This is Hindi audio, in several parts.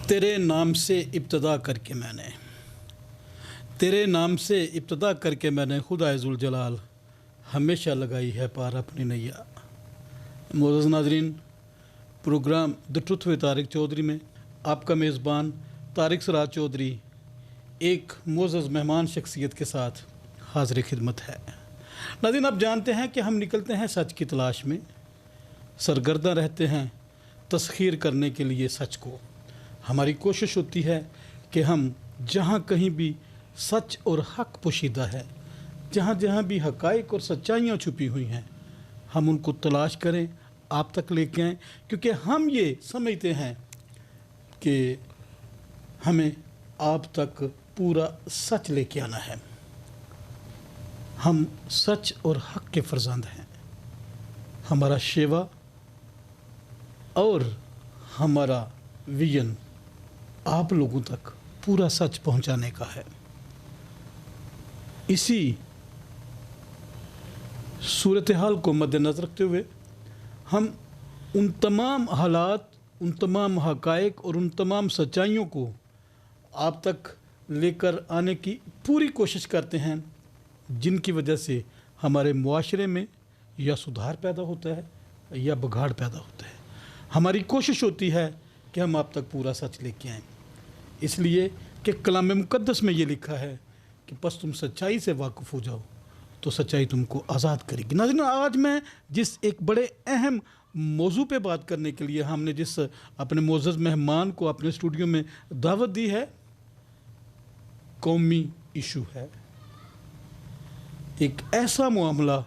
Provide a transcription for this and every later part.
तेरे नाम से इब्तदा करके मैंने, तेरे नाम से इब्तदा करके मैंने खुदा ज़ुल जलाल हमेशा लगाई है पार अपनी नैया। मोअज़्ज़ज़ नाज़रीन, programme the truth with Tariq Chaudhry में आपका मेज़बान तारिक सराज चौधरी एक मोअज़्ज़ज़ मेहमान शख्सियत के साथ हाज़िर खिदमत है। नाज़रीन, आप जानते हैं कि हम निकलते हैं सच की तलाश में, सरगर्दा रहते हैं तस्खीर करने के लिए सच को। हमारी कोशिश होती है कि हम जहाँ कहीं भी सच और हक़ पोशीदा है, जहाँ जहाँ भी हक़ाइक़ और सच्चाइयाँ छुपी हुई हैं, हम उनको तलाश करें, आप तक लेके आएँ, क्योंकि हम ये समझते हैं कि हमें आप तक पूरा सच लेके आना है। हम सच और हक़ के फ़र्ज़ंद हैं। हमारा शेवा और हमारा विजन आप लोगों तक पूरा सच पहुंचाने का है। इसी सूरत हाल को मद्देनज़र रखते हुए हम उन तमाम हालात, उन तमाम हक़ाइक़ और उन तमाम सच्चाइयों को आप तक लेकर आने की पूरी कोशिश करते हैं जिनकी वजह से हमारे मुआशरे में या सुधार पैदा होता है या बिगाड़ पैदा होता है। हमारी कोशिश होती है कि हम आप तक पूरा सच लेके आएँ, इसलिए कि कलाम मुक़द्दस में ये लिखा है कि बस तुम सच्चाई से वाकिफ़ हो जाओ तो सच्चाई तुमको आज़ाद करेगी। नाज़रीन, आज मैं जिस एक बड़े अहम मौजू पे बात करने के लिए हमने जिस अपने मोअज़्ज़ज़ मेहमान को अपने स्टूडियो में दावत दी है, कौमी इशू है। एक ऐसा मामला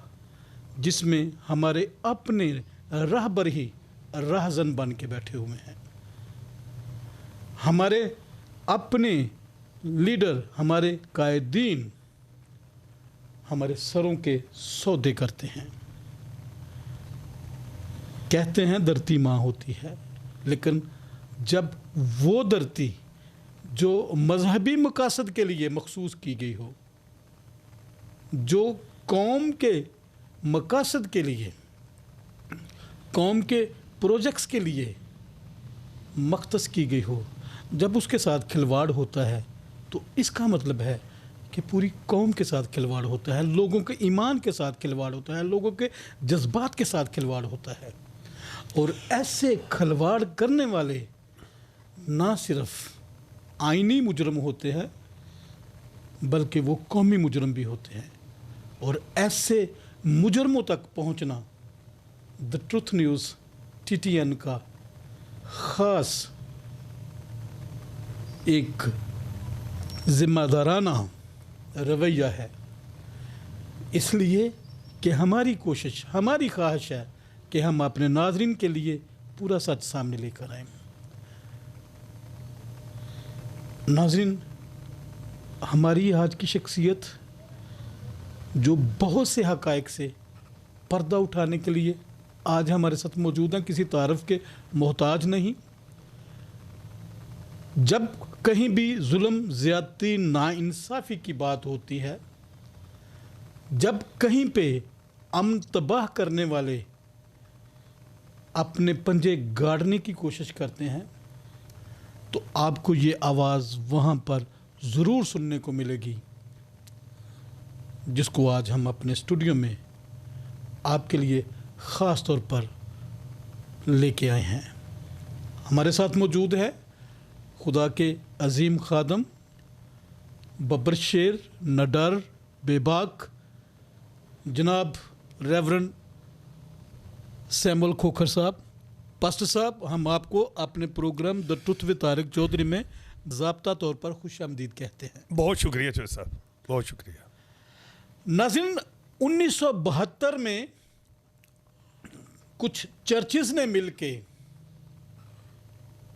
जिसमें हमारे अपने रहबर ही राहज़न बन के बैठे हुए हैं। हमारे अपने लीडर, हमारे कायदीन हमारे सरों के सौदे करते हैं। कहते हैं धरती माँ होती है, लेकिन जब वो धरती जो मजहबी मकासद के लिए मखसूस की गई हो, जो कौम के मकासद के लिए, कौम के प्रोजेक्ट्स के लिए मख्तस की गई हो, जब उसके साथ खिलवाड़ होता है तो इसका मतलब है कि पूरी कौम के साथ खिलवाड़ होता है, लोगों के ईमान के साथ खिलवाड़ होता है, लोगों के जज्बात के साथ खिलवाड़ होता है। और ऐसे खिलवाड़ करने वाले ना सिर्फ आईनी मुजरम होते हैं बल्कि वो कौमी मुजरम भी होते हैं। और ऐसे मुजरमों तक पहुंचना द ट्रुथ न्यूज़ TTN का ख़ास एक ज़िम्मेदाराना रवैया है। इसलिए कि हमारी कोशिश, हमारी ख्वाहिश है कि हम अपने नाज़रीन के लिए पूरा सच सामने लेकर आएँ। नाज़रीन, हमारी आज की शख्सियत जो बहुत से हक़ाइक़ से पर्दा उठाने के लिए आज हमारे साथ मौजूद हैं, किसी तारफ़ के मोहताज नहीं। जब कहीं भी जुल्म, ज़्यादती, नाइंसाफ़ी की बात होती है, जब कहीं पे अमन तबाह करने वाले अपने पंजे गाड़ने की कोशिश करते हैं, तो आपको ये आवाज़ वहाँ पर ज़रूर सुनने को मिलेगी, जिसको आज हम अपने स्टूडियो में आपके लिए ख़ास तौर पर लेके आए हैं। हमारे साथ मौजूद है खुदा के अजीम खादम, बब्बर शेर, नडर, बेबाक, जनाब रेवरेंड सैमुअल खोखर साहब। पास्टर साहब, हम आपको अपने programme the truth with Tariq Chaudhry में ज़ाब्ता तौर पर खुशामदीद कहते हैं। बहुत शुक्रिया चौधरी साहब, बहुत शुक्रिया। नाज़रीन, 1972 में कुछ चर्चेज़ ने मिलके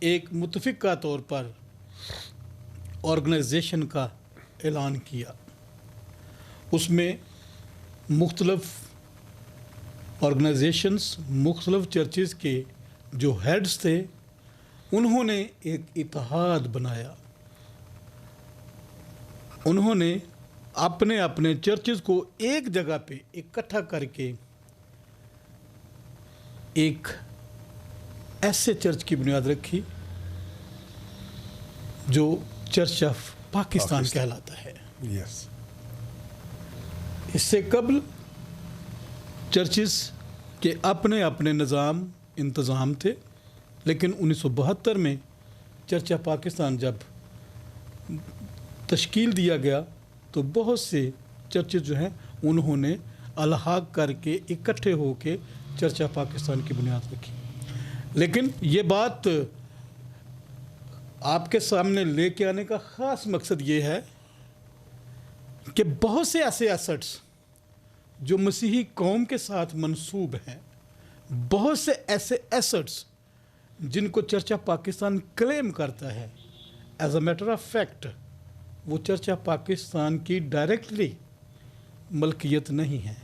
एक मुतफ़िक़ा तौर पर ऑर्गेनाइजेशन का ऐलान किया। उसमें मुख्तलिफ़ ऑर्गेनाइजेशंस, मुख्तलिफ़ चर्चेज़ के जो हेड्स थे, उन्होंने एक इत्तेहाद बनाया। उन्होंने अपने अपने चर्चेज़ को एक जगह पे इकट्ठा करके एक ऐसे चर्च की बुनियाद रखी जो चर्च ऑफ पाकिस्तान कहलाता है। यस। इससे कबल चर्चिस के अपने अपने निज़ाम इंतज़ाम थे, लेकिन 1972 में चर्च ऑफ पाकिस्तान जब तश्कील दिया गया तो बहुत से चर्चेज जो हैं उन्होंने अलहाक करके इकट्ठे होकर चर्च ऑफ पाकिस्तान की बुनियाद रखी। लेकिन ये बात आपके सामने लेके आने का ख़ास मकसद ये है कि बहुत से ऐसे एसेट्स जो मसीही कौम के साथ मंसूब हैं, बहुत से ऐसे एसेट्स जिनको चर्च ऑफ पाकिस्तान क्लेम करता है, as a matter of fact वो चर्च ऑफ पाकिस्तान की डायरेक्टली मलकियत नहीं है।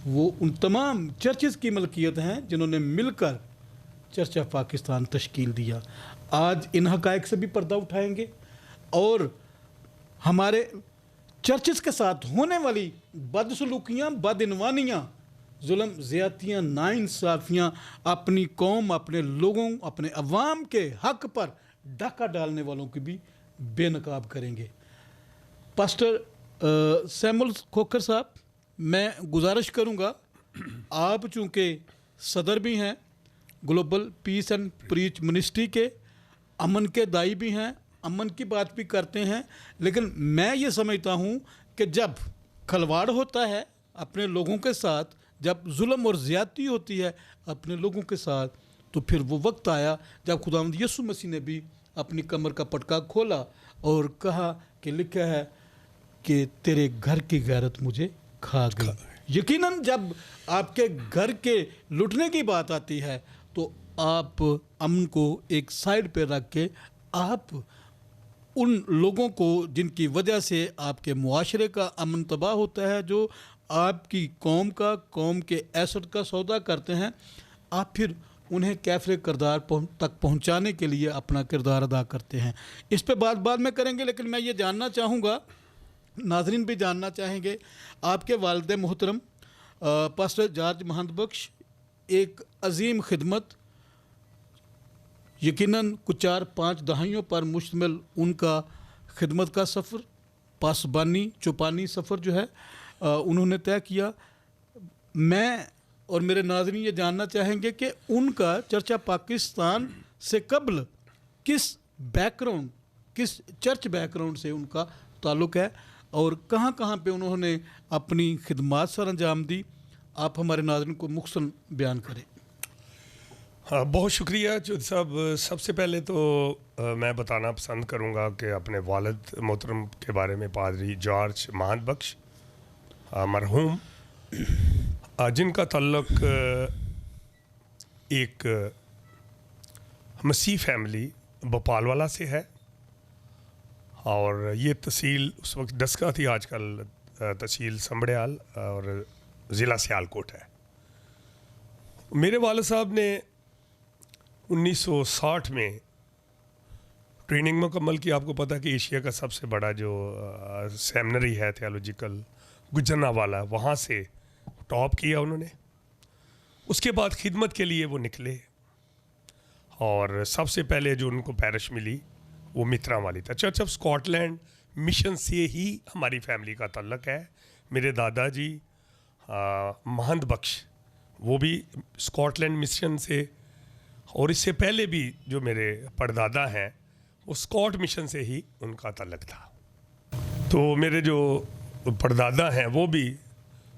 वो उन तमाम चर्चेस की मलकियत हैं जिन्होंने मिलकर चर्च ऑफ पाकिस्तान तश्कील दिया। आज इन हक़ाइक़ से भी पर्दा उठाएंगे और हमारे चर्चेस के साथ होने वाली बदसलूकियाँ, बदइनवानियाँ, जुल्म, ज़्यादतियाँ, नाइंसाफ़ियाँ अपनी कौम, अपने लोगों, अपने अवाम के हक़ पर डाका डालने वालों की भी बेनकाब करेंगे। पास्टर सैमुअल खोखर साहब, मैं गुजारिश करूँगा, आप चूँकि सदर भी हैं global piece and preach ministry के, अमन के दाई भी हैं, अमन की बात भी करते हैं, लेकिन मैं ये समझता हूँ कि जब खलवाड़ होता है अपने लोगों के साथ, जब जुल्म और ज़्यादती होती है अपने लोगों के साथ, तो फिर वो वक्त आया जब खुदावंद यीशु मसीह ने भी अपनी कमर का पटका खोला और कहा कि लिखा है कि तेरे घर की गैरत मुझे खा गई। यकीनन जब आपके घर के लुटने की बात आती है तो आप अमन को एक साइड पे रख के आप उन लोगों को जिनकी वजह से आपके मुआशरे का अमन तबाह होता है, जो आपकी कौम का, कौम के एसेट का सौदा करते हैं, आप फिर उन्हें कैफरे किरदार तक पहुंचाने के लिए अपना किरदार अदा करते हैं। इस पे बाद में करेंगे, लेकिन मैं ये जानना चाहूँगा, नाजरीन भी जानना चाहेंगे, आपके वालिद मोहतरम पास्टर जॉर्ज महंत बख्श एक अजीम खिदमत, यकीनन कुछ 4-5 दहाइयों पर मुश्तमिल उनका खिदमत का सफ़र, पासबानी चौपानी सफ़र जो है उन्होंने तय किया। मैं और मेरे नाज़रीन ये जानना चाहेंगे कि उनका चर्चा पाकिस्तान से कबल किस बैकग्राउंड, किस चर्च बैकग्राउंड से उनका ताल्लुक़ है और कहाँ कहाँ पे उन्होंने अपनी खिदमात सर अंजाम दी। आप हमारे नाज़रीन को मुख्तसर बयान करें। हाँ, बहुत शुक्रिया जुद साहब। सबसे पहले तो मैं बताना पसंद करूँगा कि अपने वालिद मोहतरम के बारे में, पादरी जॉर्ज महंत बख्श मरहूम, जिनका ताल्लुक एक मसीह फैमिली भोपालवाला से है और ये तहसील उस वक्त डस्का थी, आजकल तहसील संबड़ियाल और ज़िला सियालकोट है। मेरे वालिद साहब ने 1960 में ट्रेनिंग मुकम्मल की। आपको पता कि एशिया का सबसे बड़ा जो सेमिनरी है थियोलॉजिकल गुजरनावाला, वहाँ से टॉप किया उन्होंने। उसके बाद खिदमत के लिए वो निकले और सबसे पहले जो उनको पैरिश मिली वो मित्रा वाली था। चर्च ऑफ स्कॉटलैंड मिशन से ही हमारी फैमिली का ताल्लुक़ है। मेरे दादाजी महंत बख्श वो भी स्कॉटलैंड मिशन से, और इससे पहले भी जो मेरे परदादा हैं वो स्कॉट मिशन से ही उनका ताल्लुक़ था। तो मेरे जो परदादा हैं वो भी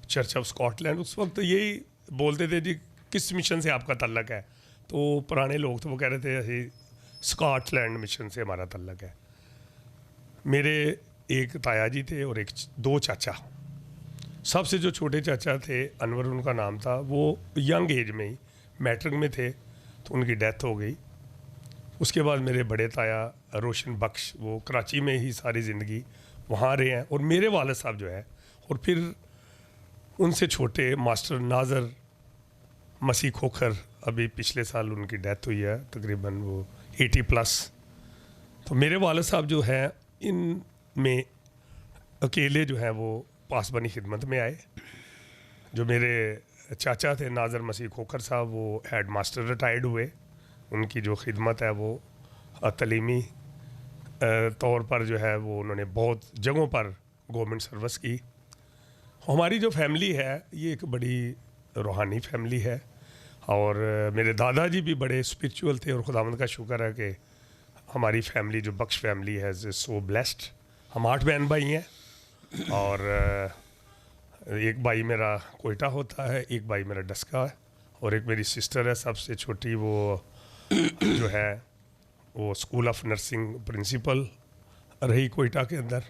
चर्च ऑफ स्कॉटलैंड, उस वक्त यही बोलते थे जी किस मिशन से आपका ताल्लुक़ है, तो पुराने लोग तो वो कह रहे थे ऐसे स्कॉटलैंड मिशन से हमारा ताल्लुक़ है। मेरे एक ताया जी थे और 2 चाचा। सबसे जो छोटे चाचा थे अनवर उनका नाम था, वो यंग एज में ही मैट्रिक में थे तो उनकी डेथ हो गई। उसके बाद मेरे बड़े ताया रोशन बख्श, वो कराची में ही सारी ज़िंदगी वहाँ रहे हैं। और मेरे वालिद साहब जो है, और फिर उनसे छोटे मास्टर नाज़र मसीह खोखर, अभी पिछले साल उनकी डेथ हुई है, तकरीबन वो 80+। तो मेरे वालिद साहब जो हैं, इन में अकेले जो हैं वो पासबानी खिदमत में आए। जो मेरे चाचा थे नाज़र मसीह खोखर साहब, वो हेड मास्टर रिटायर्ड हुए। उनकी जो खिदमत है वो तलीमी तौर पर जो है वो उन्होंने बहुत जगहों पर गवर्नमेंट सर्विस की। हमारी जो फैमिली है ये एक बड़ी रूहानी फैमिली है, और मेरे दादाजी भी बड़े स्पिरिचुअल थे, और खुदावंद का शुक्र है कि हमारी फैमिली जो बख्श फैमिली है इज़ सो ब्लेस्ड। हम 8 बहन भाई हैं, और एक भाई मेरा कोयटा होता है, एक भाई मेरा डस्का है, और एक मेरी सिस्टर है सबसे छोटी, वो जो है वो स्कूल ऑफ नर्सिंग प्रिंसिपल रही कोयटा के अंदर।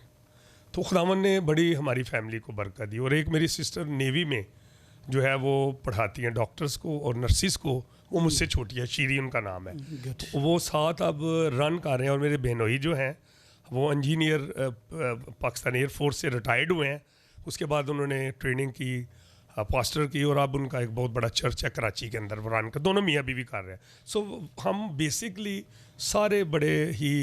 तो खुदावन ने बड़ी हमारी फैमिली को बरकत दी। और एक मेरी सिस्टर नेवी में जो है वो पढ़ाती हैं डॉक्टर्स को और नर्सिस को, वो मुझसे छोटी है, शीरी उनका नाम है। तो वो साथ अब रन कर रहे हैं। और मेरे बहनोई जो हैं वो इंजीनियर पाकिस्तान एयरफोर्स से रिटायर्ड हुए हैं। उसके बाद उन्होंने ट्रेनिंग की, पास्टर की, और अब उनका एक बहुत बड़ा चर्च है कराची के अंदर, वो रन कर, दोनों मियाँ बीवी कर रहे हैं। सो हम बेसिकली सारे बड़े ही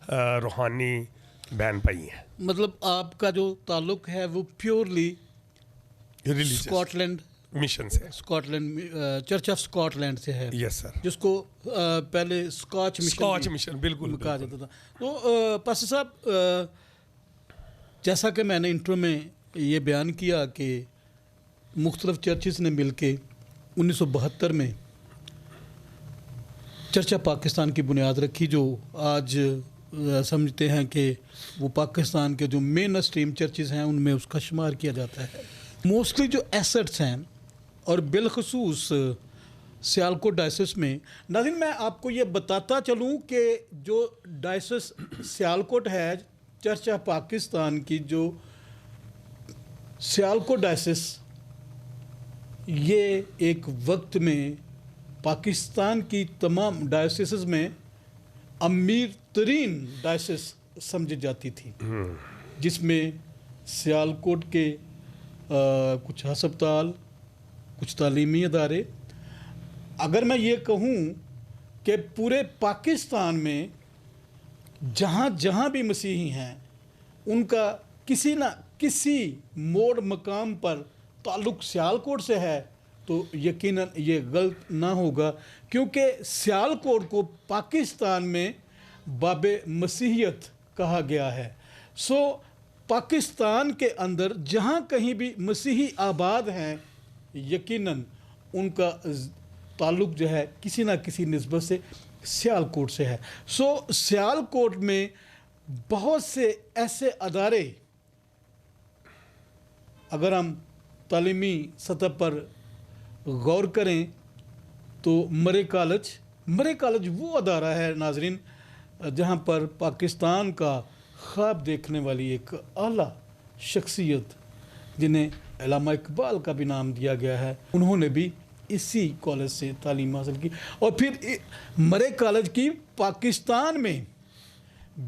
रूहानी बहन भाई हैं। मतलब आपका जो ताल्लुक है वो प्योरली स्कॉटलैंड मिशन से, स्कॉटलैंड चर्च ऑफ स्कॉटलैंड से है। Yes sir. जिसको पहले स्कॉच मिशन बिल्कुल कहा जाता था। तो पास्टर साहब, जैसा कि मैंने इंट्रो में ये बयान किया कि मुख्तलिफ चर्चिस ने मिलके 1972 में चर्च ऑफ पाकिस्तान की बुनियाद रखी, जो आज समझते हैं कि वो पाकिस्तान के जो मेन स्ट्रीम चर्चिस हैं उनमें उसका शुमार किया जाता है। मोस्टली जो एसेट्स हैं, और बिलखसूस सियालकोट डायसिस में, नाज़रीन मैं आपको ये बताता चलूँ कि जो डायसिस सियालकोट है, चर्च ऑफ पाकिस्तान की जो सियालकोट डायसिस, ये एक वक्त में पाकिस्तान की तमाम डायसिस में अमीर तरीन डायसिस समझी जाती थी, जिसमें सियालकोट के कुछ हस्पताल, कुछ तालीमी अदारे, अगर मैं ये कहूँ कि पूरे पाकिस्तान में जहाँ जहाँ भी मसीही हैं उनका किसी न किसी मोड़ मकाम पर ताल्लुक़ सियालकोट से है, तो यकीनन ये गलत ना होगा, क्योंकि सियालकोट को पाकिस्तान में बाबे मसीहियत कहा गया है। सो पाकिस्तान के अंदर जहाँ कहीं भी मसीही आबाद हैं, यकीनन उनका ताल्लुक़ जो है किसी ना किसी निस्बत से सियालकोट से है। सो सियालकोट में बहुत से ऐसे अदारे, अगर हम तालीमी सतह पर गौर करें तो मरे कॉलेज वो अदारा है नाजरीन, जहाँ पर पाकिस्तान का ख्वाब देखने वाली एक आला शख्सियत, जिन्हें अल्लामा इकबाल का भी नाम दिया गया है, उन्होंने भी इसी कॉलेज से तालीम हासिल की। और फिर मरे कॉलेज की पाकिस्तान में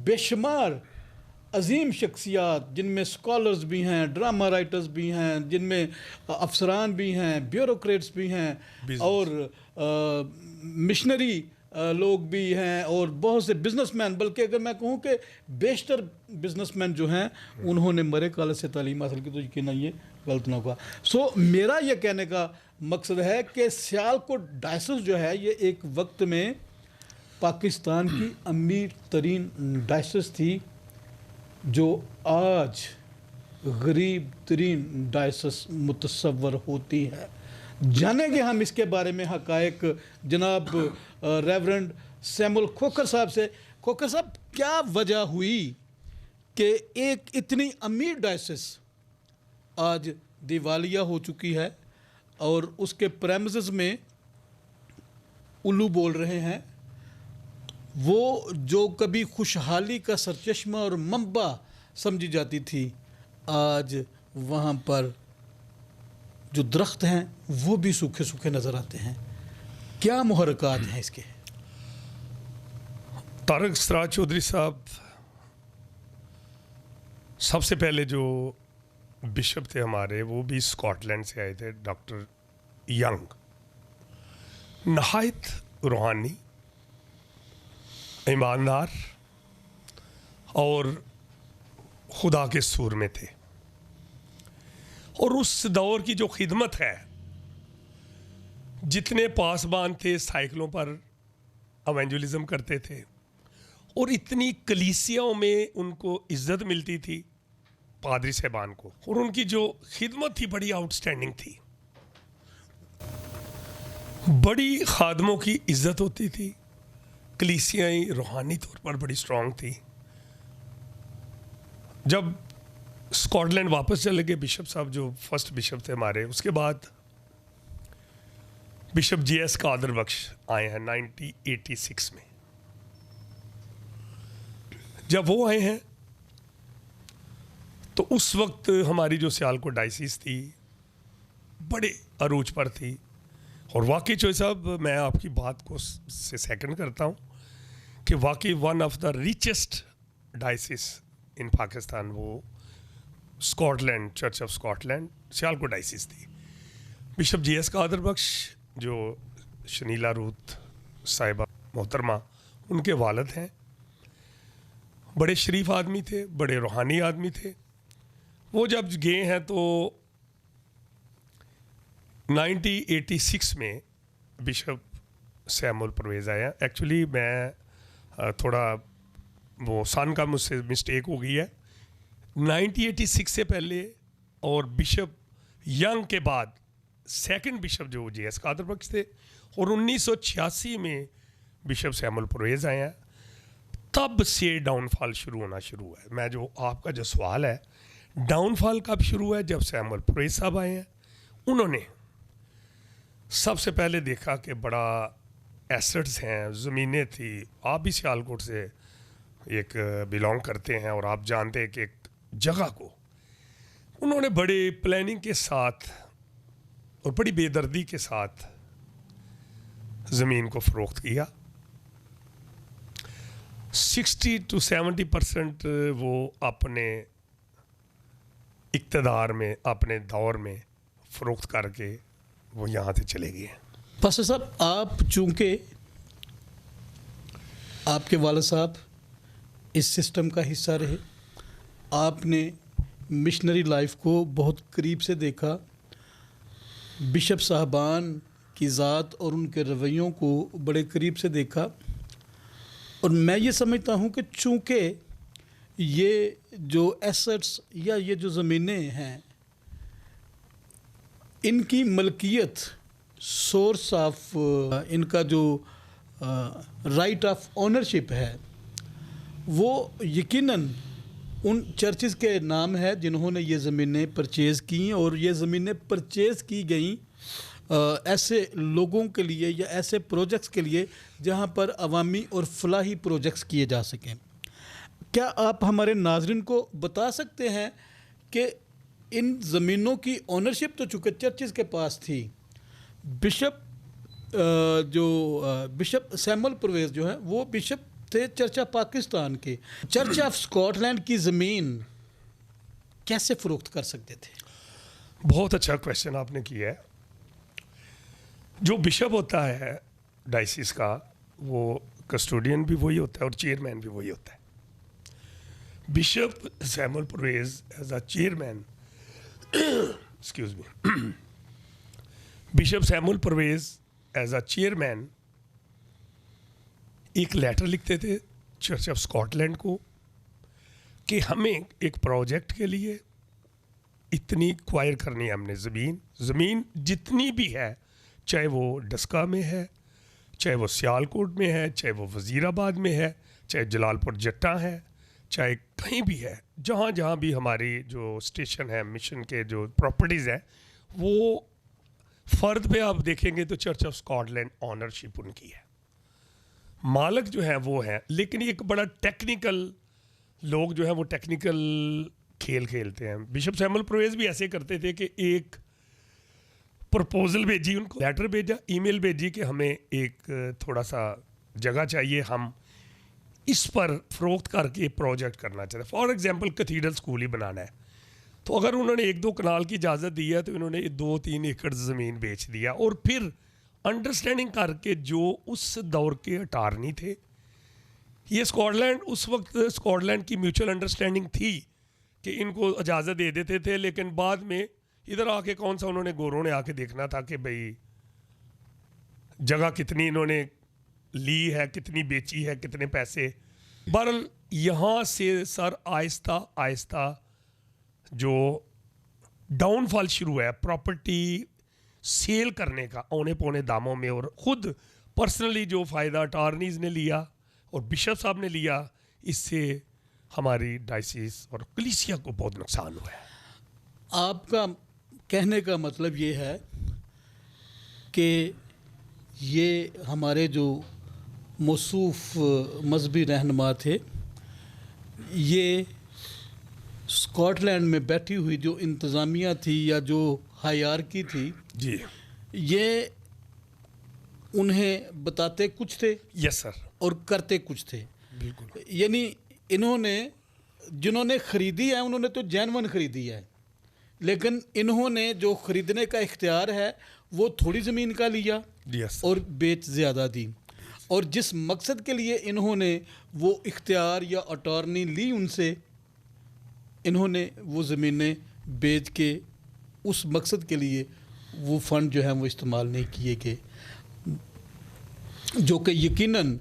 बेशुमार अजीम शख्सियात, जिनमें स्कॉलर्स भी हैं, ड्रामा राइटर्स भी हैं, जिनमें अफसरान भी हैं, ब्यूरोक्रेट्स भी हैं, और मिशनरी लोग भी हैं, और बहुत से बिजनेसमैन, बल्कि अगर मैं कहूँ कि बेशतर बिजनेसमैन जो हैं उन्होंने मरे कॉलेज से तालीम हासिल की, तो यकीन ये गलत ना होगा। सो मेरा ये कहने का मकसद है कि सियालकोट डायसिस जो है ये एक वक्त में पाकिस्तान की अमीर तरीन डायसिस थी, जो आज गरीब तरीन डायसिस मुतसव्वर होती है। जानेंगे हम इसके बारे में हकायक जनाब रेवरेंड सैमुअल खोखर साहब से। खोखर साहब, क्या वजह हुई कि एक इतनी अमीर डायसिस आज दिवालिया हो चुकी है और उसके प्रेमिसेस में उल्लू बोल रहे हैं? वो जो कभी खुशहाली का सरचश्मा और मंबा समझी जाती थी, आज वहाँ पर जो दरख्त हैं वो भी सूखे सूखे नज़र आते हैं। क्या मुहर्रकात हैं इसके? तारक सराज चौधरी साहब सबसे पहले जो बिशप थे हमारे, वो भी स्कॉटलैंड से आए थे, डॉक्टर यंग, नहायत रूहानी, ईमानदार और खुदा के सूर में थे। और उस दौर की जो खिदमत है जितने पासबान थे साइकिलों पर एवेंजलिज्म करते थे, और इतनी कलीसियाओं में उनको इज्जत मिलती थी पादरी साहबान को, और उनकी जो खिदमत थी बड़ी आउटस्टैंडिंग थी, बड़ी खादमों की इज्जत होती थी, कलीसियाएं रूहानी तौर पर बड़ी स्ट्रांग थी। जब स्कॉटलैंड वापस चले गए बिशप साहब, जो फर्स्ट बिशप थे हमारे, उसके बाद बिशप जीएस कादर बख्श आए हैं 1986 में। जब वो आए हैं तो उस वक्त हमारी जो सियालकोट डायसिस थी बड़े अरूज पर थी, और वाकई चोई साहब मैं आपकी बात को से सेकंड करता हूँ कि वाकई one of the richest diocese in Pakistan वो Scotland, church of Scotland Sialkot diocese थी। बिशप जीएस कादर बख्श जो शनीला रूथ साहिबा मोहतरमा उनके वालिद हैं, बड़े शरीफ आदमी थे, बड़े रूहानी आदमी थे। वो जब गए हैं तो 1986 में बिशप सैमुअल परवेज़ आया। एक्चुअली मैं थोड़ा वो सन का मुझसे मिस्टेक हो गई है। 1986 से पहले और बिशप यंग के बाद सेकंड बिशप जो जीएस कादर बख्श थे, और 1986 में बिशप सैमुअल परवेज़ आए हैं। तब से डाउनफॉल शुरू हुआ है। मैं जो आपका जो सवाल है, डाउनफॉल कब शुरू हुआ है? जब सैमुअल परवेज़ साहब आए हैं। उन्होंने सबसे पहले देखा कि बड़ा एसेट्स हैं, ज़मीनें थी। आप भी सियालकोट से एक बिलोंग करते हैं और आप जानते हैं कि एक जगह को उन्होंने बड़े प्लानिंग के साथ और बड़ी बेदर्दी के साथ ज़मीन को फ़रोख्त किया। 60 to 70% वो अपने इक़्तिदार में, अपने दौर में फ़रोख्त करके वो यहाँ से चले गए। पास्टर साहब, आप चूँकि आपके वालिद साहब इस सिस्टम का हिस्सा रहे, आपने मिशनरी लाइफ को बहुत करीब से देखा, बिशप साहबान की ज़ात और उनके रवैयों को बड़े करीब से देखा, और मैं ये समझता हूँ कि चूँकि ये जो एसेट्स या ये जो ज़मीनें हैं, इनकी मलकियत, सोर्स ऑफ इनका जो राइट ऑफ ओनरशिप है, वो यकीनन उन चर्चेस के नाम है जिन्होंने ये ज़मीनें परचेज़ की, और ये ज़मीनें परचेज़ की गई ऐसे लोगों के लिए या ऐसे प्रोजेक्ट्स के लिए जहाँ पर अवामी और फलाही प्रोजेक्ट्स किए जा सकें। क्या आप हमारे नाज़रीन को बता सकते हैं कि इन ज़मीनों की ओनरशिप तो चूँकि चर्चेस के पास थी, बिशप बिशप सैमुअल परवेज़ जो है वो बिशप थे चर्च ऑफ पाकिस्तान के, चर्च ऑफ स्कॉटलैंड की ज़मीन कैसे फ़रोख्त कर सकते थे? बहुत अच्छा क्वेश्चन आपने किया है। जो बिशप होता है डायसिस का, वो कस्टोडियन भी वही होता है और चेयरमैन भी वही होता है। Bishop Samuel Parvez as a chairman excuse me bishop Samuel Parvez as a chairman एक लेटर लिखते थे चर्च ऑफ स्कॉटलैंड को कि हमें एक प्रोजेक्ट के लिए इतनी क्वायर करनी है हमने ज़मीन जितनी भी है, चाहे वो डस्का में है, चाहे वो सियालकोट में है, चाहे वो वज़ीराबाद में है, चाहे जलालपुर जट्टा है, चाहे कहीं भी है, जहाँ जहाँ भी हमारी जो स्टेशन है, मिशन के जो प्रॉपर्टीज़ हैं, वो फ़र्द पे आप देखेंगे तो चर्च ऑफ स्कॉटलैंड ऑनरशिप उनकी है, मालक जो है वो है। लेकिन एक बड़ा टेक्निकल लोग जो है वो टेक्निकल खेल खेलते हैं। बिशप सैमुअल परवेज़ भी ऐसे करते थे कि एक प्रपोजल भेजी, उनको लेटर भेजा, ईमेल भेजी कि हमें एक थोड़ा सा जगह चाहिए, हम इस पर फ़रोख्त करके प्रोजेक्ट करना चाहते हैं। फॉर एग्जांपल कैथीड्रल स्कूल ही बनाना है, तो अगर उन्होंने 1-2 कनाल की इजाज़त दी है तो इन्होंने 2-3 एकड़ ज़मीन बेच दिया, और फिर अंडरस्टैंडिंग करके जो उस दौर के अटारनी थे, ये स्कॉटलैंड उस वक्त स्कॉटलैंड की म्यूचुअल अंडरस्टैंडिंग थी कि इनको इजाज़त दे देते थे, लेकिन बाद में इधर आके कौन सा उन्होंने गोरों ने आके देखना था कि भाई जगह कितनी इन्होंने ली है, कितनी बेची है, कितने पैसे। बहरहाल यहाँ से सर आहिस्ता आहिस्ता जो डाउनफॉल शुरू है प्रॉपर्टी सेल करने का औने पौने दामों में, और ख़ुद पर्सनली जो फ़ायदा अटॉर्नीज़ ने लिया और बिशप साहब ने लिया, इससे हमारी डायसिस और कलीसिया को बहुत नुकसान हुआ है। आपका कहने का मतलब ये है कि ये हमारे जो मौसूफ़ मजहबी रहनुमा थे, ये स्कॉटलैंड में बैठी हुई जो इंतज़ामिया थी या जो हायरार्की थी जी, ये उन्हें बताते कुछ थे यस सर, और करते कुछ थे। बिल्कुल। यानी इन्होंने जिन्होंने ख़रीदी है उन्होंने तो जैनवन ख़रीदी है, लेकिन इन्होंने जो ख़रीदने का इख्तियार है वो थोड़ी ज़मीन का लिया यस, और बेच ज़्यादा दी, और जिस मकसद के लिए इन्होंने वो इख्तियार या अटॉर्नी ली उनसे, इन्होंने वो ज़मीनें बेच के उस मकसद के लिए वो फ़ंड जो है वो इस्तेमाल नहीं किए गए, जो कि यकीनन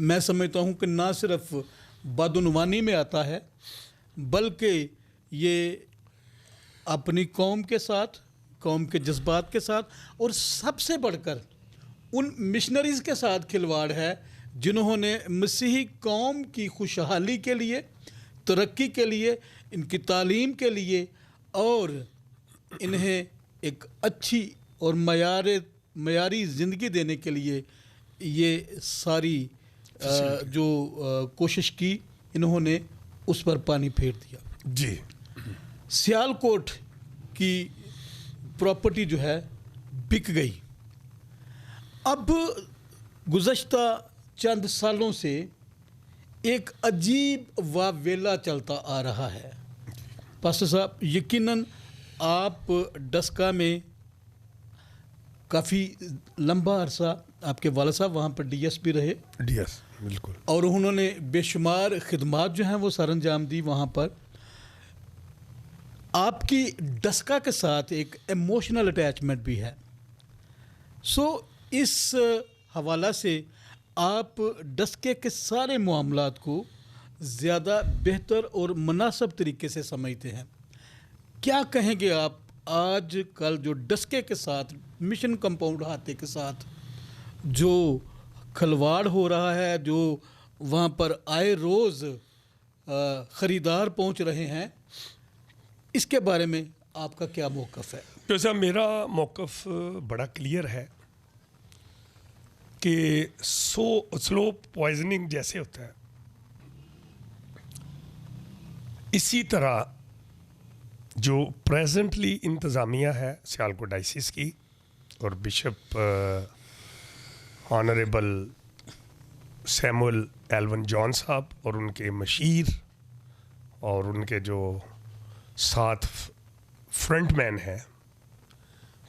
मैं समझता हूँ कि ना सिर्फ बदउनवानी में आता है, बल्कि ये अपनी कौम के साथ, कौम के जज्बात के साथ, और सबसे बढ़कर उन मिशनरीज़ के साथ खिलवाड़ है जिन्होंने मसीही कौम की खुशहाली के लिए, तरक्की के लिए, इनकी तालीम के लिए और इन्हें एक अच्छी और मयारी ज़िंदगी देने के लिए ये सारी जो कोशिश की, इन्होंने उस पर पानी फेर दिया। जी, सियालकोट की प्रॉपर्टी जो है बिक गई। अब गुज़श्ता चंद सालों से एक अजीब वावेला चलता आ रहा है। पास्टर साहब, यकीनन आप डस्का में काफ़ी लंबा अरसा आपके वाला साहब वहाँ पर डीएसपी रहे, यस, बिल्कुल, और उन्होंने बेशुमार खिदमात जो हैं वो सर अंजाम दी वहाँ पर। आपकी डस्का के साथ एक इमोशनल अटैचमेंट भी है। सो इस हवाला से आप डस्के के सारे मामलात को ज़्यादा बेहतर और मुनासिब तरीके से समझते हैं। क्या कहेंगे आप आज कल जो डस्के के साथ, मिशन कंपाउंड हाथे के साथ जो खलवाड़ हो रहा है, जो वहाँ पर आए रोज़ ख़रीदार पहुँच रहे हैं, इसके बारे में आपका क्या मौक़िफ़ है? तो साहब मेरा मौक़िफ़ बड़ा क्लियर है कि स्लो पॉइजनिंग जैसे होता है, इसी तरह जो प्रेजेंटली इंतज़ामिया है सियालकोट डायसिस की और bishop honourable Samuel L1 John साहब और उनके मशीर और उनके जो साथ फ्रंटमैन हैं,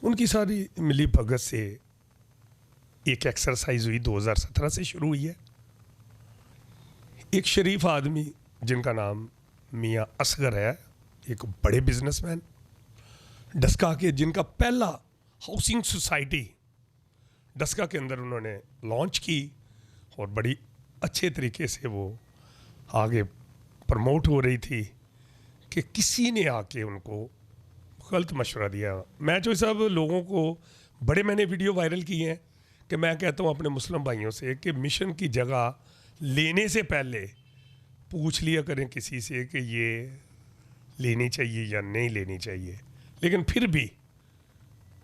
उनकी सारी मिली भगत से एक एक्सरसाइज हुई 2017 से शुरू हुई है। एक शरीफ आदमी जिनका नाम मियाँ असगर है, एक बड़े बिजनेसमैन डस्का के, जिनका पहला हाउसिंग सोसाइटी डस्का के अंदर उन्होंने लॉन्च की और बड़ी अच्छे तरीके से वो आगे प्रमोट हो रही थी कि किसी ने आके उनको गलत मशवरा दिया। मैं जो सब लोगों को बड़े मैंने वीडियो वायरल किए हैं कि मैं कहता हूँ अपने मुस्लिम भाइयों से कि मिशन की जगह लेने से पहले पूछ लिया करें किसी से कि ये लेनी चाहिए या नहीं लेनी चाहिए। लेकिन फिर भी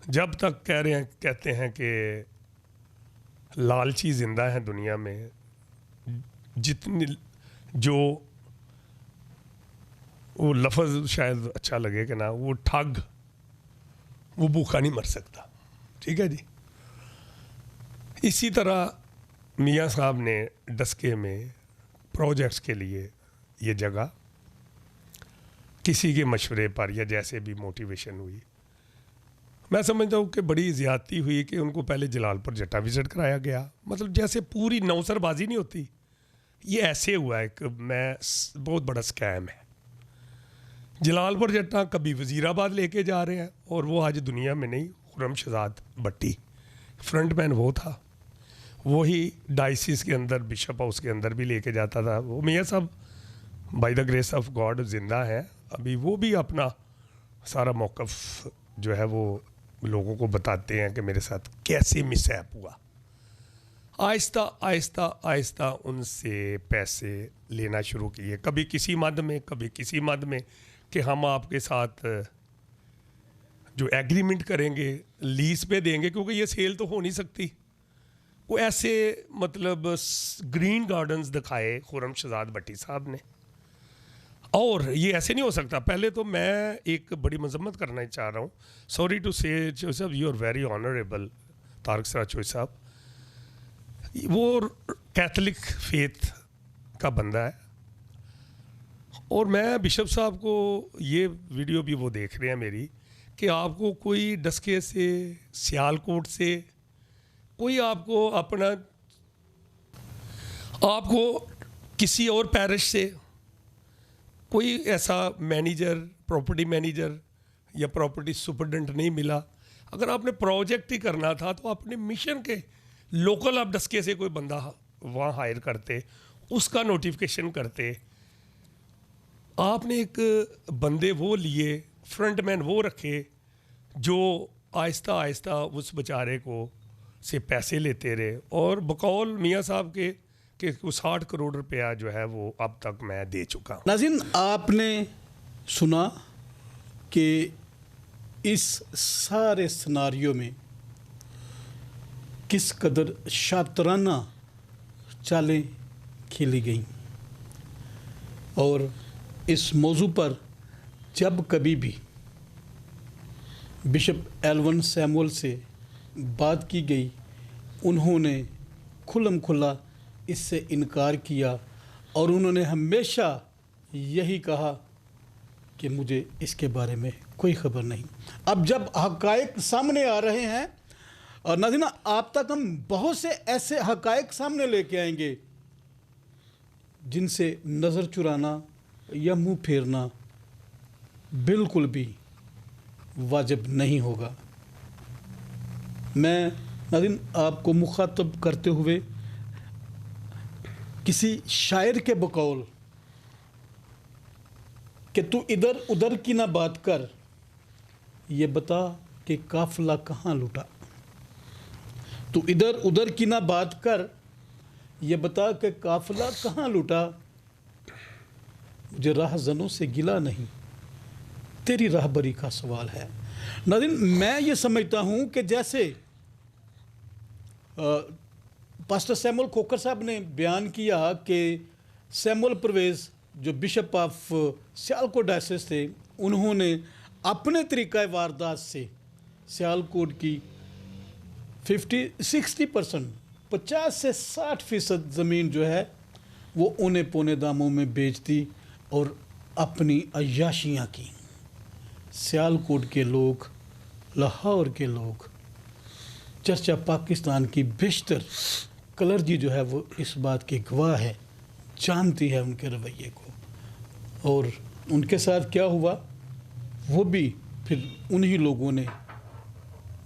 जब तक कहते हैं कि लालची ज़िंदा है दुनिया में, जितनी जो वो लफ्ज़ शायद अच्छा लगे कि ना, वो ठग, वो भूखा नहीं मर सकता। ठीक है जी। इसी तरह मियाँ साहब ने डस्के में प्रोजेक्ट्स के लिए ये जगह किसी के मशवरे पर या जैसे भी मोटिवेशन हुई, मैं समझता हूँ कि बड़ी ज़्यादती हुई कि उनको पहले जलालपुर जट्टा विज़िट कराया गया। मतलब जैसे पूरी नौसरबाजी नहीं होती, ये ऐसे हुआ है कि बहुत बड़ा स्कैम है। जलालपुर जट्टा कभी वज़ीराबाद लेके जा रहे हैं और वो आज दुनिया में नहीं, खुर्रम शहजाद भट्टी फ्रंटमैन वो था, वही डायसिस के अंदर, बिशप हाउस के अंदर भी लेके जाता था। वो मियाँ साहब by the grace of God ज़िंदा है अभी, वो भी अपना सारा मौक़िफ़ जो है वो लोगों को बताते हैं कि मेरे साथ कैसे मिसहैप हुआ। आहिस्ता आहिस्ता आहिस्ता उनसे पैसे लेना शुरू किए, कभी किसी मद में, कभी किसी मद में, कि हम आपके साथ जो एग्रीमेंट करेंगे लीज पे देंगे, क्योंकि ये सेल तो हो नहीं सकती। वो ऐसे मतलब ग्रीन गार्डन्स दिखाए खुर्रम शहजाद भट्टी साहब ने, और ये ऐसे नहीं हो सकता। पहले तो मैं एक बड़ी मजम्मत करना चाह रहा हूँ, सॉरी टू से चोई साहब, यू आर वेरी ऑनरेबल तारक सरार चोई साहब, वो कैथलिक फेथ का बंदा है, और मैं बिशप साहब को ये वीडियो भी वो देख रहे हैं मेरी, कि आपको कोई डस्के से, सियालकोट से, कोई आपको अपना, आपको किसी और पैरिश से कोई ऐसा मैनेजर, प्रॉपर्टी मैनेजर या प्रॉपर्टी सुपरडेंट नहीं मिला। अगर आपने प्रोजेक्ट ही करना था तो अपने मिशन के लोकल आप डस्के से कोई बंदा वहाँ हायर करते, उसका नोटिफिकेशन करते। आपने एक बंदे वो लिए, फ्रंटमैन वो रखे, जो आहिस्ता आहिस्ता उस बेचारे को से पैसे लेते रहे, और बकौल मियाँ साहब के कि 60 करोड़ रुपया जो है वो अब तक मैं दे चुका हूँ। नाज़रीन, आपने सुना कि इस सारे सिनारियो में किस कदर शातराना चालें खेली गई, और इस मौजू पर जब कभी भी बिशप एल्वन सैमुअल से बात की गई, उन्होंने खुल्लम खुल्ला इससे इनकार किया, और उन्होंने हमेशा यही कहा कि मुझे इसके बारे में कोई खबर नहीं। अब जब हक़ाइक़ सामने आ रहे हैं, और नाज़रीन आप तक हम बहुत से ऐसे हक़ाइक़ सामने लेके आएंगे जिनसे नज़र चुराना या मुंह फेरना बिल्कुल भी वाजिब नहीं होगा। मैं नाज़रीन आपको मुखातब करते हुए किसी शायर के बकौल कि तू इधर उधर की ना बात कर, ये बता कि काफिला कहाँ लुटा। तू इधर उधर की ना बात कर, ये बता कि काफिला कहाँ लुटा। मुझे राहज़नों से गिला नहीं, तेरी राहबरी का सवाल है। नाज़रीन, मैं ये समझता हूँ कि जैसे पास्टर सैमुअल खोखर साहब ने बयान किया कि सैमुअल परवेज़ जो बिशप ऑफ सियालकोट डायसिस थे, उन्होंने अपने तरीक़ा वारदात से सियालकोट की 50-60% 50 से 60% ज़मीन जो है वो औने पौने दामों में बेच दी और अपनी अय्याशियाँ की। सियालकोट के लोग, लाहौर के लोग, चर्चा पाकिस्तान की बेशतर कलर्जी जो है वो इस बात की गवाह है, जानती है उनके रवैये को। और उनके साथ क्या हुआ वो भी फिर उन्हीं लोगों ने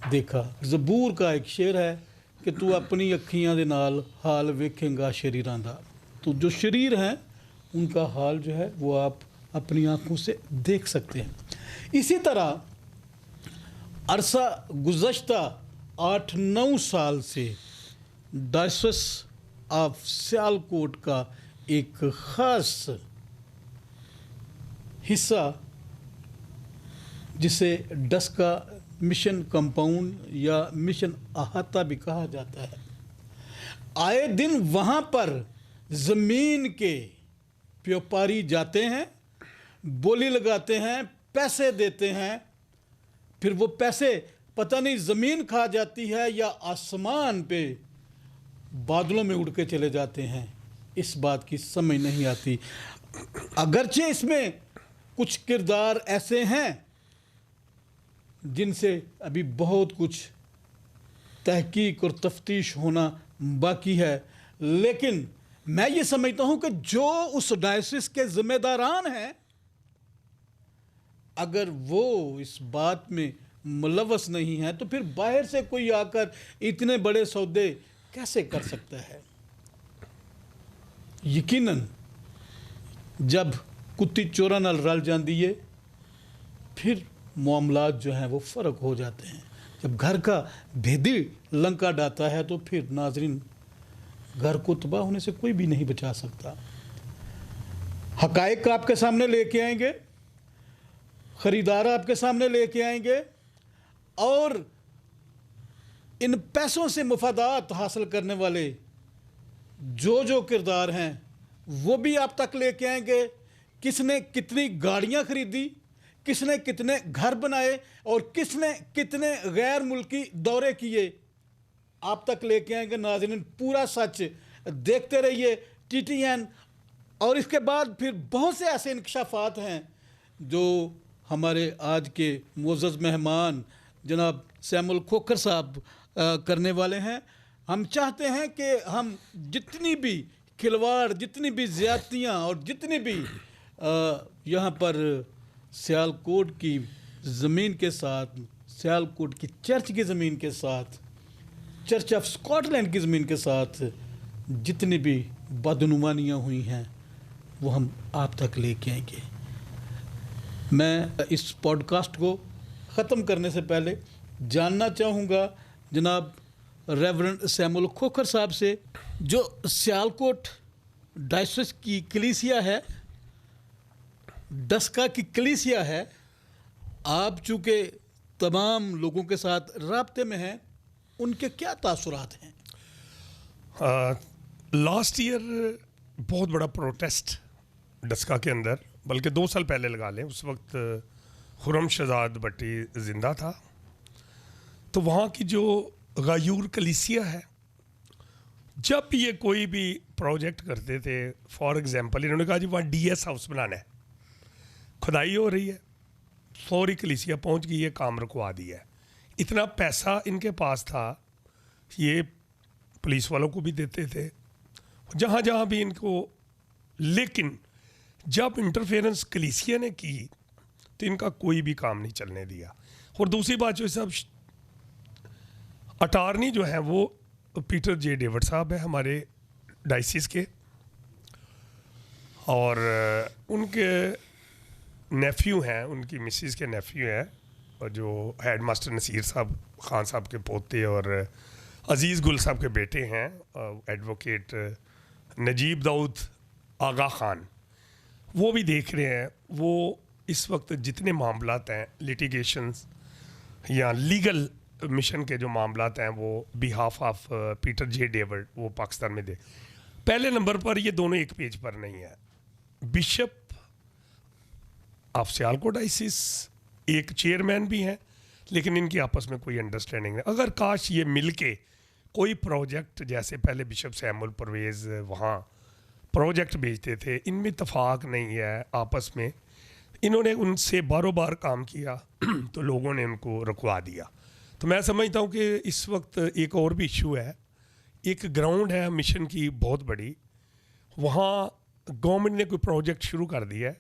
देखा। ज़बूर का एक शेर है कि तू अपनी अखियां दे नाल हाल वेखेंगा शरीरां दा। तो जो शरीर हैं उनका हाल जो है वो आप अपनी आँखों से देख सकते हैं। इसी तरह अरसा गुज़श्ता 8-9 साल से डायसिस ऑफ सियालकोट का एक ख़ास हिस्सा, जिसे डस्का मिशन कंपाउंड या मिशन अहाता भी कहा जाता है, आए दिन वहाँ पर ज़मीन के व्यापारी जाते हैं, बोली लगाते हैं, पैसे देते हैं, फिर वो पैसे पता नहीं ज़मीन खा जाती है या आसमान पे बादलों में उड़ के चले जाते हैं, इस बात की समझ नहीं आती। अगरचे इसमें कुछ किरदार ऐसे हैं जिनसे अभी बहुत कुछ तहकीक और तफ्तीश होना बाकी है, लेकिन मैं ये समझता हूं कि जो उस डायसिस के जिम्मेदारान हैं, अगर वो इस बात में मुलव्वस नहीं हैं, तो फिर बाहर से कोई आकर इतने बड़े सौदे कैसे कर सकता है? यकीनन जब कुत्ती चोरा नाल रल जाती है, फिर मामलात जो हैं वो फ़र्क हो जाते हैं। जब घर का भेदी लंका डाता है तो फिर नाजरीन घर को तबाह होने से कोई भी नहीं बचा सकता। हकायक आपके सामने लेके आएंगे, ख़रीदार आपके सामने लेके आएंगे, और इन पैसों से मुफादात हासिल करने वाले जो किरदार हैं वो भी आप तक लेके आएंगे। किसने कितनी गाड़ियां खरीदी, किसने कितने घर बनाए और किसने कितने गैर मुल्की दौरे किए, आप तक लेके आएंगे। नाज़रीन, पूरा सच देखते रहिए TTN। और इसके बाद फिर बहुत से ऐसे इंकशाफात हैं जो हमारे आज के मुअज़्ज़ज़ मेहमान जनाब सैमुल खोखर साहब करने वाले हैं। हम चाहते हैं कि हम जितनी भी खिलवाड़, जितनी भी ज़्यादतियाँ और जितनी भी यहाँ पर सियालकोट की ज़मीन के साथ, सियालकोट की चर्च की ज़मीन के साथ, चर्च ऑफ स्कॉटलैंड की ज़मीन के साथ जितनी भी बदनुमानियाँ हुई हैं वो हम आप तक लेके आएंगे। मैं इस पॉडकास्ट को ख़त्म करने से पहले जानना चाहूँगा जनाब रेवरेंड सैमुल खोखर साहब से, जो सियालकोट डायसिस की कलीसिया है, डस्का की कलीसिया है, आप चूँकि तमाम लोगों के साथ राब्ते में हैं, उनके क्या तासुरात हैं? लास्ट ईयर बहुत बड़ा प्रोटेस्ट डस्का के अंदर, बल्कि 2 साल पहले लगा लें, उस वक्त खुरम शहजाद भट्टी ज़िंदा था। तो वहाँ की जो गायूर कलीसिया है, जब भी ये कोई भी प्रोजेक्ट करते थे, फॉर एग्जांपल इन्होंने कहा जी वहाँ DS हाउस बनाना है, खुदाई हो रही है, फौरी कलीसिया पहुँच गई है, काम रुकवा दिया है। इतना पैसा इनके पास था, ये पुलिस वालों को भी देते थे जहाँ जहाँ भी इनको। लेकिन जब इंटरफेरेंस कलीसिया ने की तो इनका कोई भी काम नहीं चलने दिया। और दूसरी बात जो सब अटारनी जो है वो पीटर J. डेविड साहब है हमारे डायसिस के, और उनके नेफ्यू हैं, उनकी मिसिस के नेफ्यू हैं, और जो हेड मास्टर नसीर साहब खान साहब के पोते और अजीज़ गुल साहब के बेटे हैं, एडवोकेट नजीब दाऊद आगा खान, वो भी देख रहे हैं। वो इस वक्त जितने मामलात हैं लिटिगेशंस या लीगल मिशन के जो मामलात हैं वो behalf of Peter J. David वो पाकिस्तान में दे। पहले नंबर पर ये दोनों एक पेज पर नहीं है। बिशप ऑफ सियालकोट डायसिस एक चेयरमैन भी हैं, लेकिन इनकी आपस में कोई अंडरस्टैंडिंग नहीं। अगर काश ये मिलके कोई प्रोजेक्ट, जैसे पहले बिशप सैमुल परवेज़ वहाँ प्रोजेक्ट भेजते थे, इनमें इत्तफाक नहीं है आपस में। इन्होंने उनसे बारों बार काम किया तो लोगों ने उनको रुकवा दिया। तो मैं समझता हूँ कि इस वक्त एक और भी इशू है। एक ग्राउंड है मिशन की बहुत बड़ी, वहाँ गवर्नमेंट ने कोई प्रोजेक्ट शुरू कर दिया है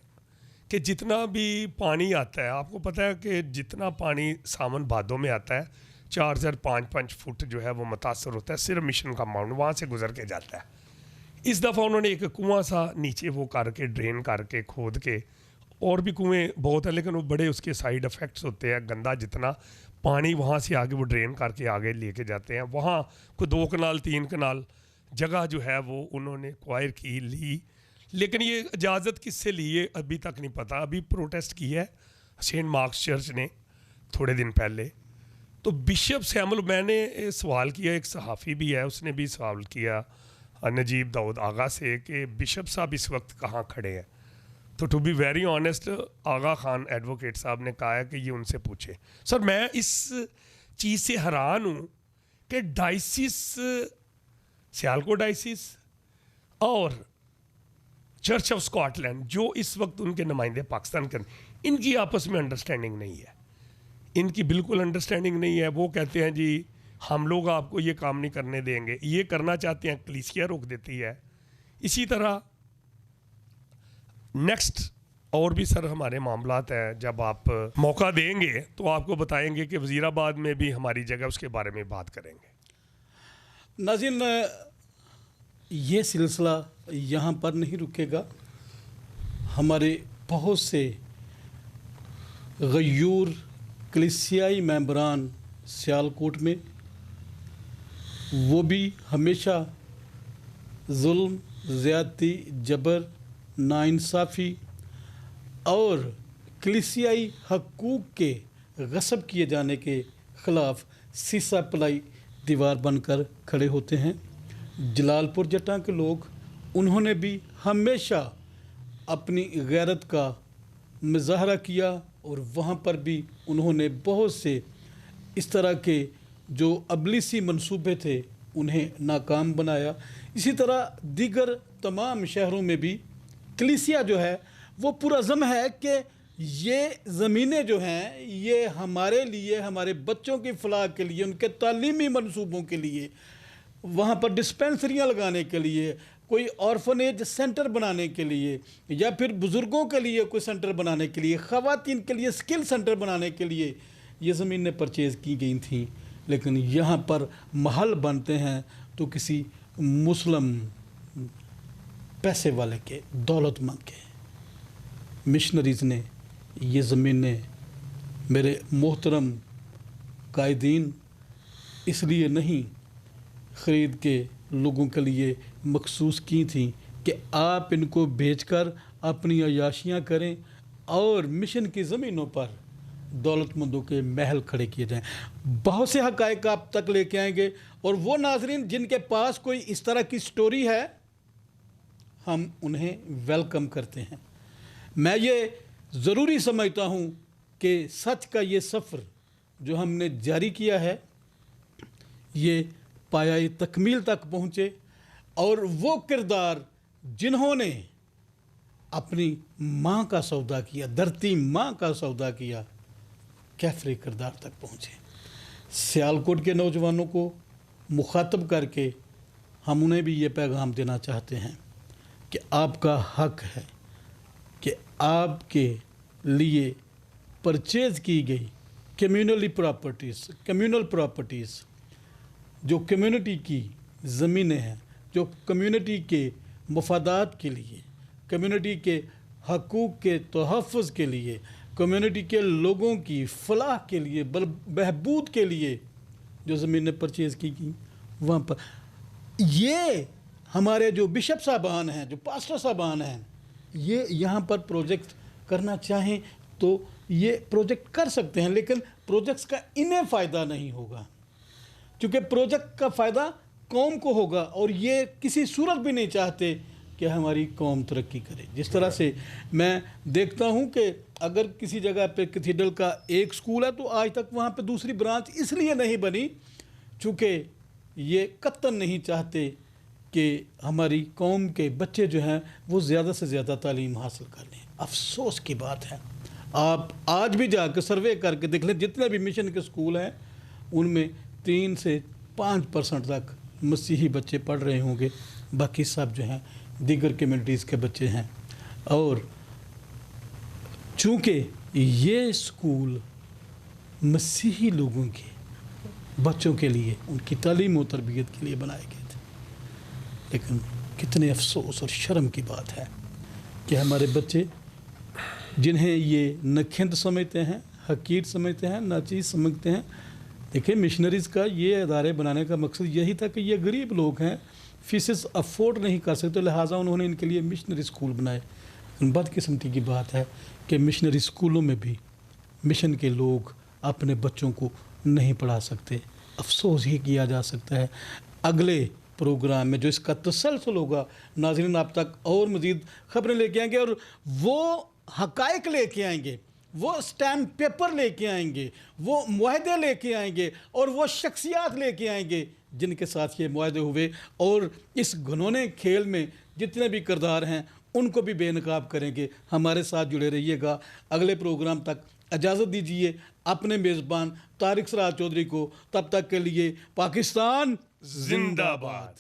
कि जितना भी पानी आता है, आपको पता है कि जितना पानी सावन भादों में आता है 4,500 फुट जो है वो मुतासर होता है, सिर्फ मिशन का माउंट वहाँ से गुजर के जाता है। इस दफ़ा उन्होंने एक कुआं सा नीचे वो करके ड्रेन करके खोद के, और भी कुएं बहुत है लेकिन वो बड़े उसके साइड इफ़ेक्ट्स होते हैं, गंदा जितना पानी वहाँ से आगे वो ड्रेन करके आगे लेके जाते हैं। वहाँ कोई 2 कनाल 3 कनाल जगह जो है वो उन्होंने एक्वायर की ली, लेकिन ये इजाज़त किससे ली है अभी तक नहीं पता। अभी प्रोटेस्ट किया है सेंट मार्क्स चर्च ने थोड़े दिन पहले। तो बिशप सैमुल, मैंने सवाल किया, एक सहाफ़ी भी है उसने भी सवाल किया नजीब दाऊद आगा से कि बिशप साहब इस वक्त कहाँ खड़े हैं। तो to be very honest, Agha Khan advocate साहब ने कहा है कि ये उनसे पूछे। सर मैं इस चीज़ से हैरान हूँ कि डायसिस, सियालकोट डायसिस और चर्च ऑफ स्कॉटलैंड जो इस वक्त उनके नुमाइंदे पाकिस्तान के, इनकी आपस में अंडरस्टैंडिंग नहीं है। इनकी बिल्कुल अंडरस्टैंडिंग नहीं है। वो कहते हैं जी हम लोग आपको ये काम नहीं करने देंगे, ये करना चाहते हैं कलीसिया रोक देती है। इसी तरह नेक्स्ट और भी सर हमारे मामलात हैं, जब आप मौका देंगे तो आपको बताएंगे कि वज़ीराबाद में भी हमारी जगह, उसके बारे में बात करेंगे। नाज़रीन, ये सिलसिला यहाँ पर नहीं रुकेगा। हमारे बहुत से गयूर कलीसियाई मेंबरान सियालकोट में, वो भी हमेशा जुल्म, ज़्यादती, जबर, नाइंसाफ़ी और कलीसियाई हकूक़ के गस्ब किए जाने के ख़िलाफ़ सीसा पलाई दीवार बनकर खड़े होते हैं। जलालपुर जटा के लोग, उन्होंने भी हमेशा अपनी गैरत का मुजाहरा किया और वहाँ पर भी उन्होंने बहुत से इस तरह के जो अबलीसी मंसूबे थे उन्हें नाकाम बनाया। इसी तरह दीगर तमाम शहरों में भी कलीसिया जो है वो पुरज़म है कि ये ज़मीनें जो हैं ये हमारे लिए, हमारे बच्चों की फ़लाह के लिए, उनके तालीमी मंसूबों के लिए, वहाँ पर डिस्पेंसरियाँ लगाने के लिए, कोई ऑर्फनेज सेंटर बनाने के लिए, या फिर बुज़ुर्गों के लिए कोई सेंटर बनाने के लिए, ख़वातीन के लिए स्किल सेंटर बनाने के लिए ये ज़मीनें परचेज़ की गई थी। लेकिन यहाँ पर महल बनते हैं तो किसी मुस्लिम पैसे वाले के, दौलतमंद के। मिशनरीज़ ने ये ज़मीनें, मेरे मोहतरम कायदीन, इसलिए नहीं ख़रीद के लोगों के लिए मखसूस की थी कि आप इनको बेचकर अपनी अयाशियाँ करें और मिशन की ज़मीनों पर दौलतमंदों के महल खड़े किए जाएं। बहुत से हक़ाइक़ आप तक लेके आएंगे, और वो नाज़रीन जिनके पास कोई इस तरह की स्टोरी है, हम उन्हें वेलकम करते हैं। मैं ये ज़रूरी समझता हूँ कि सच का ये सफ़र जो हमने जारी किया है ये पाया तकमील तक पहुँचे, और वो किरदार जिन्होंने अपनी माँ का सौदा किया, धरती माँ का सौदा किया, कैफरे किरदार तक पहुँचे। सियालकोट के नौजवानों को मुखातब करके हम उन्हें भी ये पैगाम देना चाहते हैं कि आपका हक है कि आपके लिए परचेज़ की गई कम्युनल प्रॉपर्टीज़ जो कम्युनिटी की ज़मीनें हैं, जो कम्युनिटी के मफादात के लिए, कम्युनिटी के हकूक़ के तहफ़्फ़ुज़ के लिए, कम्युनिटी के लोगों की फ़लाह के लिए, बहबूद के लिए जो ज़मीनें परचेज़ की गई, वहाँ पर ये हमारे जो बिशप साहबान हैं, जो पास्टर साहबान हैं, ये यहाँ पर प्रोजेक्ट करना चाहें तो ये प्रोजेक्ट कर सकते हैं। लेकिन प्रोजेक्ट्स का इन्हें फ़ायदा नहीं होगा, क्योंकि प्रोजेक्ट का फ़ायदा कौम को होगा, और ये किसी सूरत भी नहीं चाहते कि हमारी कौम तरक्की करे। जिस तरह से मैं देखता हूँ कि अगर किसी जगह पे कैथेड्रल का एक स्कूल है तो आज तक वहाँ पे दूसरी ब्रांच इसलिए नहीं बनी चूँकि ये कतई नहीं चाहते कि हमारी कौम के बच्चे जो हैं वो ज़्यादा से ज़्यादा तालीम हासिल कर लें। अफसोस की बात है, आप आज भी जाकर सर्वे करके देख लें, जितने भी मिशन के स्कूल हैं उनमें 3 से 5% तक मसीही बच्चे पढ़ रहे होंगे, बाकी सब जो हैं दीगर कम्युनिटीज़ के बच्चे हैं। और चूँकि ये स्कूल मसीही लोगों के बच्चों के लिए, उनकी तालीम और तरबियत के लिए बनाए गए थे, लेकिन कितने अफसोस और शर्म की बात है कि हमारे बच्चे जिन्हें ये नखिंद समझते हैं, हकीर समझते हैं, नाचीज़ समझते हैं। देखिए, मिशनरीज़ का ये अदारे बनाने का मकसद यही था कि ये गरीब लोग हैं, फीसेस अफोर्ड नहीं कर सकते, लिहाजा उन्होंने इनके लिए मिशनरी स्कूल बनाए। बदकिस्मती की बात है कि मिशनरी स्कूलों में भी मिशन के लोग अपने बच्चों को नहीं पढ़ा सकते। अफसोस ही किया जा सकता है। अगले प्रोग्राम में जो इसका तसलसल होगा, नाज़रीन आप तक और मज़ीद ख़बरें लेके आएंगे, और वो हक़ाइक़ लेके आएंगे, वो स्टैम्प पेपर लेके आएंगे, वो मुआहदे लेके आएंगे, और वो शख्सियात लेके आएंगे जिनके साथ ये मुआहदे हुए, और इस घिनौने खेल में जितने भी किरदार हैं उनको भी बेनकाब करेंगे। हमारे साथ जुड़े रहिएगा। अगले प्रोग्राम तक इजाज़त दीजिए अपने मेज़बान तारिक सराज चौधरी को। तब तक के लिए पाकिस्तान जिंदाबाद।